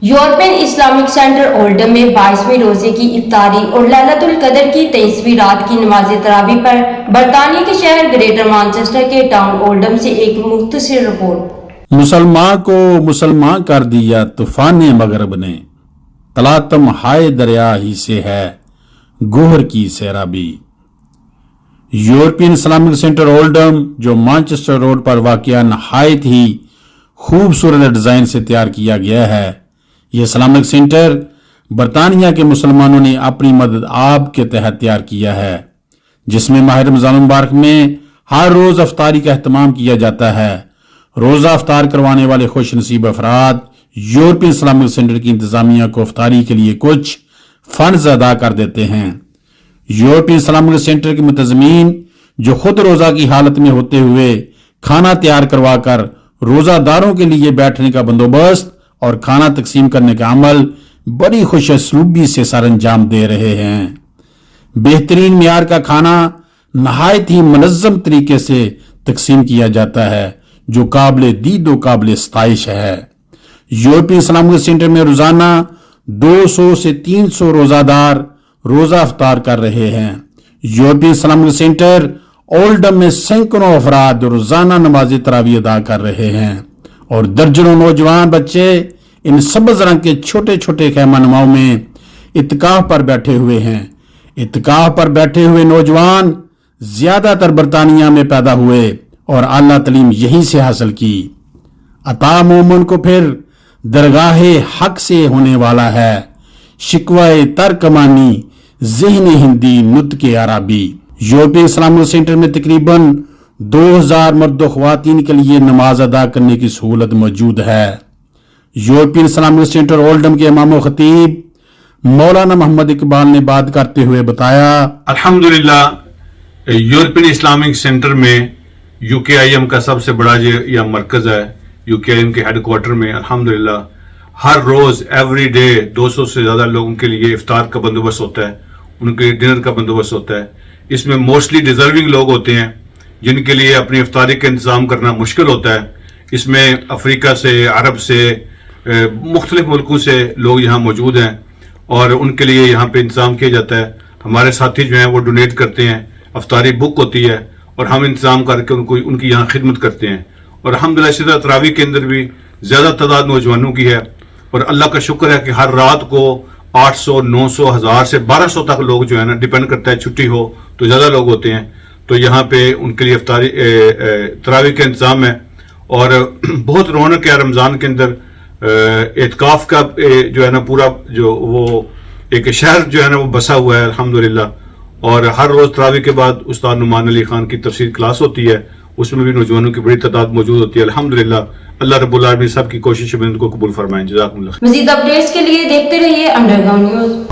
European Islamic centre اولڈم میں 22ویں روزے کی افطاری اور لیلۃ القدر کی 23ویں رات کی نماز تراویح پر برطانیہ کے شہر گریٹر مانچسٹر کے ٹاؤن اولڈم سے ایک مختصر رپورٹ۔ مسلمان کو مسلمان کر دیا طوفان مغرب نے، تلاطم ہائے دریا ہی سے ہے گوہر کی سیرابی۔ یورپین اسلامک سینٹر اولڈم جو مانچسٹر روڈ پر واقع نہایت ہی خوبصورت ڈیزائن سے تیار کیا گیا ہے، یہ اسلامک سینٹر برطانیہ کے مسلمانوں نے اپنی مدد آپ کے تحت تیار کیا ہے، جس میں ماہ رمضان المبارک میں ہر روز افطاری کا اہتمام کیا جاتا ہے۔ روزہ افطار کروانے والے خوش نصیب افراد یورپین اسلامک سینٹر کی انتظامیہ کو افطاری کے لیے کچھ فنڈز ادا کر دیتے ہیں۔ یورپین اسلامک سینٹر کے منتظمین جو خود روزہ کی حالت میں ہوتے ہوئے کھانا تیار کروا کر روزہ داروں کے لیے بیٹھنے کا بندوبست اور کھانا تقسیم کرنے کا عمل بڑی خوش اسلوبی سے سر انجام دے رہے ہیں۔ بہترین معیار کا کھانا نہایت ہی منظم طریقے سے تقسیم کیا جاتا ہے، جو قابل دید و قابل ستائش ہے۔ یورپین اسلامک سینٹر میں روزانہ 200 سے 300 روزہ دار روزہ افطار کر رہے ہیں۔ یورپین اسلامک سینٹر اولڈم میں سینکڑوں افراد روزانہ نماز تراویح ادا کر رہے ہیں، اور درجنوں نوجوان بچے ان سبز رنگ کے چھوٹے چھوٹے خیمہ نماؤں میں اعتکاف پر بیٹھے ہوئے ہیں۔ اعتکاف پر بیٹھے ہوئے نوجوان زیادہ تر برطانیہ میں پیدا ہوئے اور اعلیٰ تعلیم یہیں سے حاصل کی۔ عطا مومن کو پھر درگاہ حق سے ہونے والا ہے، شکوہ ترکمانی ذہن ہندی نطق عربی۔ یورپین اسلامک سینٹر میں تقریباً 2000 مرد و خواتین کے لیے نماز ادا کرنے کی سہولت موجود ہے۔ یورپین اسلامک سینٹر اولڈم کے امام و خطیب مولانا محمد اقبال نے بات کرتے ہوئے بتایا، الحمدللہ یورپین اسلامک سینٹر میں UKIM کا سب سے بڑا یہ مرکز ہے۔ UKIM کے ہیڈ کوارٹر میں الحمدللہ ہر روز ایوری ڈے 200 سے زیادہ لوگوں کے لیے افطار کا بندوبست ہوتا ہے، ان کے ڈنر کا بندوبست ہوتا ہے۔ اس میں موسٹلی ڈیزرونگ لوگ ہوتے ہیں جن کے لیے اپنی افطاری کا انتظام کرنا مشکل ہوتا ہے۔ اس میں افریقہ سے، عرب سے، مختلف ملکوں سے لوگ یہاں موجود ہیں، اور ان کے لیے یہاں پہ انتظام کیا جاتا ہے۔ ہمارے ساتھی جو ہیں وہ ڈونیٹ کرتے ہیں، افطاری بک ہوتی ہے اور ہم انتظام کر کے ان کی یہاں خدمت کرتے ہیں۔ اور الحمدللہ اسی طرح تراویح کے اندر بھی زیادہ تعداد نوجوانوں کی ہے، اور اللہ کا شکر ہے کہ ہر رات کو 800، 900، 1000 سے 1200 تک لوگ جو ہے نا، ڈیپینڈ کرتا ہے، چھٹی ہو تو زیادہ لوگ ہوتے ہیں، تو یہاں پہ ان کے لیے افطاری تراویح کا انتظام ہے۔ اور بہت رونق ہے رمضان کے اندر۔ اعتکاف کا جو ہے نا پورا جو وہ ایک شہر جو ہے نا وہ بسا ہوا ہے الحمدللہ۔ اور ہر روز تراویح کے بعد استاد نعمان علی خان کی تفسیر کلاس ہوتی ہے، اس میں بھی نوجوانوں کی بڑی تعداد موجود ہوتی ہے الحمدللہ۔ اللہ رب العالمین سب کی کوشش کو قبول فرمائیں۔ جزاکم اللہ۔ مزید اپڈیٹس کے لیے دیکھتے رہیے انڈر گراؤنڈ نیوز۔